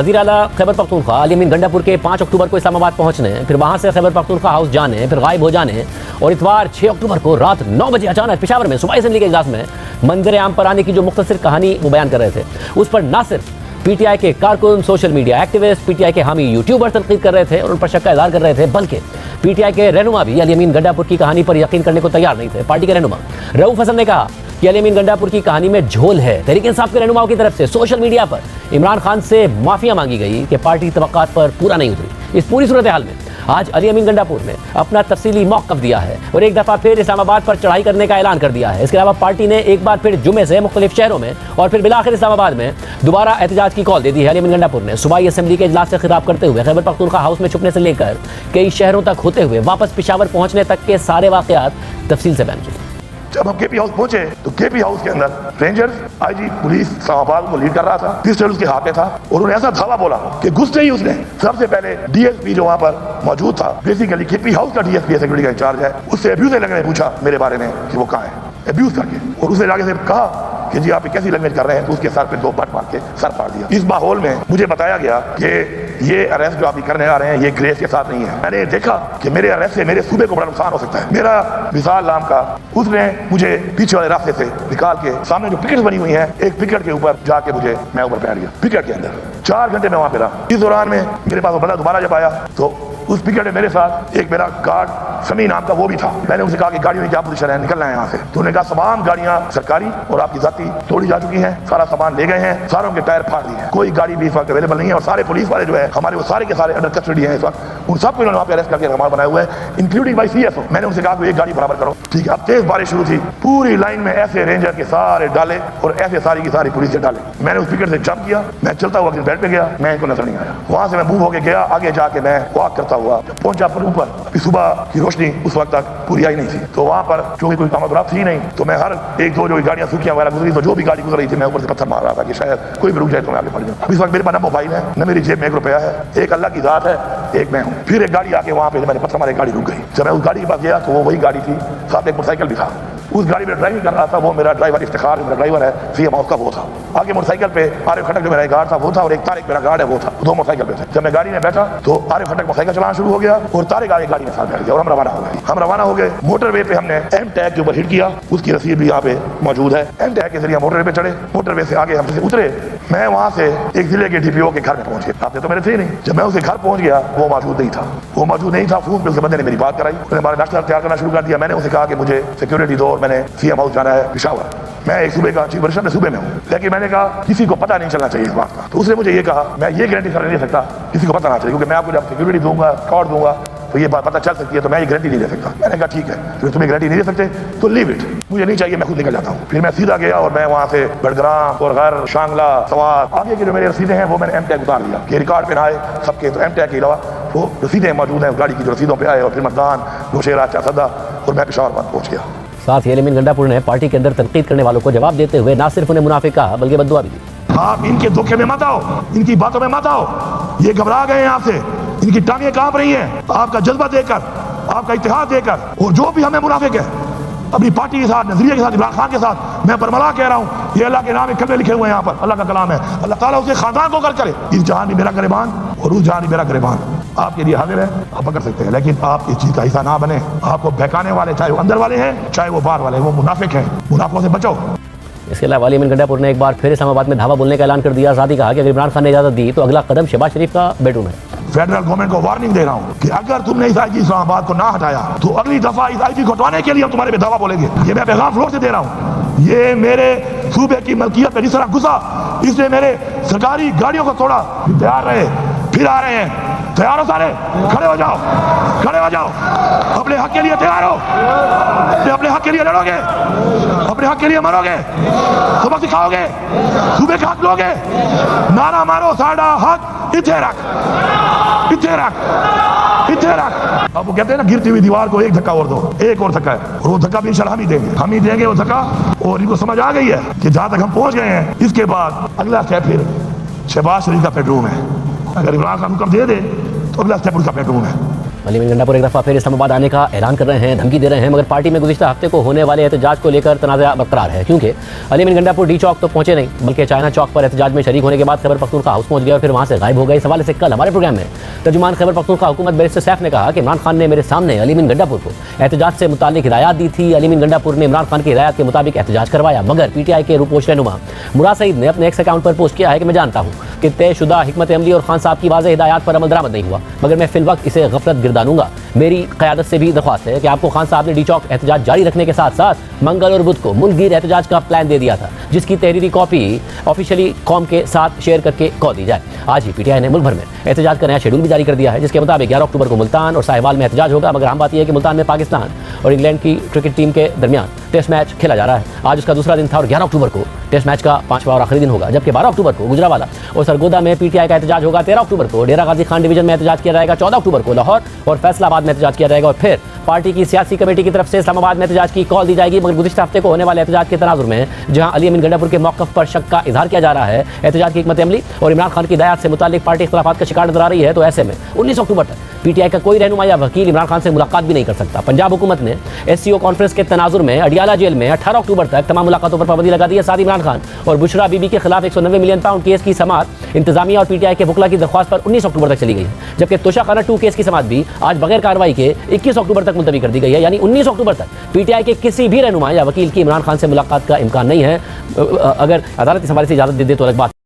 वज़ीर आला खैबर पख्तूनख्वा अली अमीन गंडापुर के 5 अक्टूबर को इस्लामाबाद पहुंचने, फिर वहां से खैबर पख्तूनख्वा हाउस जाने, फिर गायब हो जाने और इतवार 6 अक्टूबर को रात 9 बजे अचानक पेशावर में सूबाई असेंबली के इजलास में मंजर आम पर आने की जो मुख्तसर कहानी वो बयान कर रहे थे, उस पर ना सिर्फ पीटीआई के कारकुन, सोशल मीडिया एक्टिविस्ट, पीटीआई के हामी यूट्यूबर तनकीद कर रहे थे और उन पर शक का इज़हार कर रहे थे, बल्कि पीटीआई के रहनुमा भी अली अमीन गंडापुर की कहानी पर यकीन करने को तैयार नहीं थे। पार्टी के रहनुमा रऊफ हसन ने कहा कि अली अमीन गंडापुर की कहानी में झोल है। तहरीक इंसाफ के रहनुमाओं की तरफ से सोशल मीडिया पर इमरान खान से माफिया मांगी गई कि पार्टी तवक्कात पर पूरा नहीं उतरी। इस पूरी सूरत हाल में आज अली अमीन गंडापुर ने अपना तफसीली मौक़िफ़ दिया है और एक दफ़ा फिर इस्लामाबाद पर चढ़ाई करने का ऐलान कर दिया है। इसके अलावा पार्टी ने एक बार फिर जुमे से मुख्तलिफ शहरों में और फिर बिलाखिर इस्लामाबाद में दोबारा एहतजाज की कॉल दे दी है। अली अमीन गंडापुर ने सूबाई असेंबली के इजलास से खिताब करते हुए खैबर पख्तूनख्वा हाउस में छुपने से लेकर कई शहरों तक होते हुए वापस पेशावर पहुंचने तक के सारे वाक़यात तफसील से बयान किए। जब हम केपी हाउस पहुंचे तो केपी हाउस के अंदर रेंजर्स, आईजी पुलिस इस्लामाबाद को लीड कर रहा था, पिस्टल उसके हाथ में था और उन्हें ऐसा धावा बोला कि घुसते ही उसने सबसे पहले डीएसपी जो वहां पर मौजूद था, बेसिकली केपी हाउस का डीएसपी सिक्योरिटी का इंचार्ज है, उससे अब्यूज लगने ने पूछा मेरे बारे में कि वो कहाँ है, अब्यूज करके, और उसने आगे से कहा कि जी आप कैसी लैंग्वेज कर रहे हैं, तो उसके सर पे 2 पट मार के सर फाड़ दिया। इस माहौल में मुझे बताया गया कि ये अरेस्ट जो आप करने आ रहे हैं ये ग्रेस के साथ नहीं है। मैंने देखा कि मेरे अरेस्ट से मेरे सूबे को बड़ा नुकसान हो सकता है। मेरा विशाल नाम का उसने मुझे पीछे वाले रास्ते से निकाल के सामने जो पिकेट बनी हुई है, एक पिकेट के ऊपर जाके मुझे मैं ऊपर बैठ गया पिकेट के अंदर। 4 घंटे में वहां पे रहा। इस दौरान में मेरे पास वो बंदा दोबारा जब आया तो उस पिकेट में मेरे साथ एक मेरा गार्ड समी नाम का वो भी था। मैंने उनसे कहा कि गाड़ियों की क्या पोजीशन है, निकलना है यहाँ से। तो उन्होंने कहा तमाम गाड़ियां सरकारी और आपकी जाती तोड़ी जा चुकी हैं, सारा सामान ले गए हैं, सारों के टायर फाड़ दिए हैं, कोई गाड़ी भी इस वक्त अवेलेबल नहीं है और सारे पुलिस वाले जो है हमारे वो सारे के सारे अंडर कस्टडी हैं इस वक्त। उन सबको इन्होंने वहाँ पे अरेस्ट करके रिमांड बनाए हुए हैं, इंक्लूडिंग बाई सीएसओ। मैंने उनसे कहा कि एक गाड़ी बराबर करो, ठीक है। अब तेज बारिश शुरू थी, पूरी लाइन में ऐसे रेंजर के सारे डाले और ऐसे सारी की सारी पुलिस के डाले। मैंने उस पिकेट से जंप किया, मैं चलता हुआ बेड पे गया, मैं इनको नजर नहीं आया। वहां से मैं मूव होकर गया, आगे जाके मैं वॉक करता हुआ पहुंचा ऊपर। सुबह की रोशनी उस वक्त तक पूरी आई नहीं थी, तो वहां पर चूंकि कोई कामत थी नहीं, तो मैं हर 1-2 जो गाड़ियां सूखियां वगैरह गुजरी, तो जो भी गाड़ी गुजर रही थी मैं ऊपर से पत्थर मार रहा था कि शायद कोई भी रुक जाए तो मैं आगे बढ़ जाऊं। इस वक्त मेरे पास न मोबाइल है, न मेरी जेब में 1 रुपया है, एक अल्लाह की जात है, एक मैं हूं। फिर एक गाड़ी आके वहां पे मैंने पत्थर मारे, गाड़ी रुक गई। जब मैं उस गाड़ी के पास गया तो वो वही गाड़ी थी, साथ एक मोटरसाइकिल भी था। उस गाड़ी में ड्राइविंग कर रहा था वो मेरा ड्राइवर इफ्तिखार, मेरा ड्राइवर है, सीएम हाउस का वो था। आगे मोटरसाइकिल पे आरिफ खटक जो मेरा गार्ड था वो था और एक तारिक मेरा गार्ड है वो था। 2 मोटरसाइकिल पे थे। जब मैं गाड़ी में बैठा तो आरिफ खटक मोटरसाइकिल चलाना शुरू हो गया और तारिक आगे गाड़ी में साथ बैठ गया और हम रवाना हो गए। हम रवाना हो गए। मोटरवे पे हमने एम टैग के ऊपर हिट किया, उसकी रसीद भी यहाँ पे मौजूद है। एम टैग के जरिए मोटरवे पे चढ़े, मोटरवे से आगे हम उतरे। मैं वहां से एक जिले के डीपीओ के घर में पहुंच गया। आपने तो मेरे थे नहीं। जब मैं उसके घर पहुंच गया वो मौजूद नहीं था। फोन पे उस बंदे ने मेरी बात कराई, उसने हमारा नाश्ता तैयार करना शुरू कर दिया। मैंने उसे कहा कि मुझे सिक्योरिटी दो और मैंने सीएम हाउस जाना है पेशावर। मैं एक सूबे का चीफ मिनिस्टर सूबे में हूँ, लेकिन मैंने कहा किसी को पता नहीं चलना चाहिए इस बात का। तो उसने मुझे ये कहा मैं ये गारंटी नहीं दे सकता किसी को पता ना चाहिए, क्योंकि मैं आपको जब सिक्योरिटी दूंगा, कार्ड दूंगा तो ये बात पता चल सकती है, तो मैं ये गारंटी नहीं दे सकता। मैंने कहा ठीक है, फिर तुम्हें गारंटी नहीं दे सकते तो लीव इट, मुझे नहीं चाहिए, मैं खुद निकल जाता हूँ। फिर मैं सीधा गया और मैं वहाँ से बड़ग्राम और घर शांगला सवात आगे की जो मेरी रसीदें हैं वो मैंने एम टैग उतार दिया कि रिकॉर्ड पे ना आए सबके। तो एम टैग के अलावा वो रसीदें मौजूद हैं गाड़ी की जो रसीदों पे आए, और फिर मतदान नौशेरा चासदा और मैं पेशावर पहुँच गया। साथ ही अली अमीन गंडापुर ने पार्टी के अंदर तनकीद करने वालों को जवाब देते हुए ना सिर्फ उन्हें मुनाफिक कहा बल्कि बद्दुआ भी दी। आप इनके धोखे में मत आओ, इनकी बातों में मत आओ, ये घबरा गए हैं आपसे, इनकी टांगें कांप रही हैं आपका जज्बा देकर, आपका इत्तेहाद देकर। और जो भी हमें मुनाफिक है अपनी पार्टी के साथ, नजरिए के साथ, इमरान खान के साथ, मैं बरमला कह रहा हूँ, ये अल्लाह के नाम कलमे लिखे हुए हैं यहाँ पर, अल्लाह का कलाम है। अल्लाह ताला उसे खानदान को कर करे, इस जहान भी मेरा गिरबान और उस जहान भी मेरा गिरबान आपके लिए हाजिर है, आप पकड़ सकते हैं, लेकिन आप इस चीज का हिस्सा ना बने। आपको बहकाने वाले चाहे वो अंदर वाले हैं चाहे वो बाहर वाले, वो मुनाफिक हैं, मुनाफिकों से बचो। इसके अलावा अली अमीन गंडापुर ने एक बार फिर इस्लामाबाद में धावा बोलने का ऐलान कर दिया। साथ ही कहा कि अगर इमरान खान ने इजाजत दी तो अगला कदम शहबाज शरीफ का बेडरूम है। फेडरल गवर्नमेंट को वार्निंग दे रहा हूँ कि अगर तुमने इस आईजी इस्लामाबाद को ना हटाया तो अगली दफा इस आईजी को हटाने के लिए हम तुम्हारे पे दावा बोलेंगे। ये मैं पैगाम फ्लोर से दे रहा हूँ। ये मेरे सूबे की मलकियत पे जिस तरह घुसा, इसने मेरे सरकारी गाड़ियों को तोड़ा। तैयार रहे, फिर आ रहे हैं, तैयार हो सारे, खड़े हो जाओ, खड़े हो जाओ, अपने हक के लिए तैयार हो, अपने हक के लिए लड़ोगे, अपने हक के लिए मरोगे, सबक सिखाओगे, सूबे का हक लोगे, नारा मारो साडा हक इथे रख, इथे रख, इथे रख। अब वो कहते हैं ना गिरती हुई दीवार को एक धक्का और दो, एक और धक्का है, और वो धक्का भी इंशाल्लाह हम ही देंगे वो धक्का। और इनको समझ आ गई है कि जहां तक हम पहुंच गए हैं, इसके बाद अगला स्टेप फिर शहबाज शरीफ का बेडरूम है। अगर इमरान खान हुक्म दे दे तो अगला स्टेप उनका बेडरूम है। अली अमीन गंडापुर एक दफ़ा फिर इस्लामाबाद आने का ऐलान कर रहे हैं, धमकी दे रहे हैं, मगर पार्टी में गुज़िश्ता हफ्ते को होने वाले एहतजाज को लेकर तनाज़ा बरकरार है, क्योंकि अली अमीन गंडापुर डी चौक तो पहुंचे नहीं, बल्कि चाइना चौक पर एहतजाज में शरीक होने के बाद खैबर पख्तूनख्वा हाउस पहुंच गए और फिर वहां से गायब हो गए। इस हवाले से कल हमारे प्रोग्राम में तर्जुमान खैबर पख्तूनख्वा हुकूमत बैरिस्टर सैफ ने कहा कि इमरान खान ने मेरे सामने अली अमीन गंडापुर को एहतजाज से मुताल्लिक हिदायत दी थी। अली अमीन गंडापुर ने इमरान खान की हिदायत के मुताबिक एहतजाज करवाया, मगर पीटीआई के रूपोश रहनुमा मुराद सईद ने अपने एक्स अकाउंट पर पोस्ट किया है कि मैं जानता हूँ कि तयशुदा हिकमत अमली और खान साहब की वाज़ेह हिदायत पर अमल दरामद नहीं हुआ, मगर मैं फिल वक्त इसे गफलत गिरदानूंगा। मेरी क़यादत से भी दरख्वास्त है कि आपको खान साहब ने डी चौक एहतजाज जारी रखने के साथ साथ मंगल और बुध को मुल्कगीर एहतजाज का प्लान दे दिया था, जिसकी तहरीरी कॉपी ऑफिशियली कौम के साथ शेयर करके कह दी जाए। आज ही पीटीआई ने मुल्क भर में एहतजाज का नया शेड्यूल भी जारी कर दिया है, जिसके मुताबिक 11 अक्टूबर को मुल्तान और साहिवाल में एहतजाज होगा, मगर हम बात यह है कि मुल्तान में पाकिस्तान और इंग्लैंड की क्रिकेट टीम के दरमियान टेस्ट मैच खेला जा रहा है। आज उसका दूसरा दिन था और 11 अक्टूबर को टेस्ट मैच का 5वां और आखिरी दिन होगा, जबकि 12 अक्टूबर को गुजरावाला और सरगोदा में पीटीआई का एहतजाज होगा। 13 अक्टूबर को डेरा गाजी खान डिवीजन में एहतजाज किया जाएगा। 14 अक्टूबर को लाहौर और फैसलाबाद में एहतजाज किया जाएगा और फिर पार्टी की सियासी कमेटी की तरफ से इस्लामाबाद में एहतजाज की कॉल दी जाएगी। मगर गुज़िश्ता हफ्ते को होने वाले एहतजाज के तनाजुर में जहां अली अमीन गंडापुर के मौक़िफ़ पर शक का इजहार किया जा रहा है, एहतजाज की हिकमत अमली और इमरान खान की हिदायत से मुताल्लिक पार्टी इख्तिलाफात का शिकार नजर आ रही है, तो ऐसे में 19 अक्टूबर तक पीटीआई का कोई रहनुमा या वकील इमरान खान से मुलाकात भी नहीं कर सकता। पंजाब हुकूमत ने एससीओ कॉन्फ्रेंस के तनाजुर में अडियाला जेल में 18 अक्टूबर तक तमाम मुलाकातों पर पाबंदी लगा दी है। साथ ही इमरान खान और बुशरा बीबी के खिलाफ 190 मिलियन पाउंड केस की समाअत इंतजामिया और पीटीआई के वकला की दरख्वास्त पर 19 अक्टूबर तक चली गई है, जबकि तोशाखाना 2 केस की समाअत भी आज बगैर कार्रवाई के 21 अक्टूबर तक मुलतवी कर दी गई है। यानी 19 अक्टूबर तक पीटीआई के किसी भी रहनुमा या वकील की इमरान खान से मुलाकात का इम्कान नहीं है। अगर अदालत इस हवाले से इजाज़त दे दे तो अलग बात।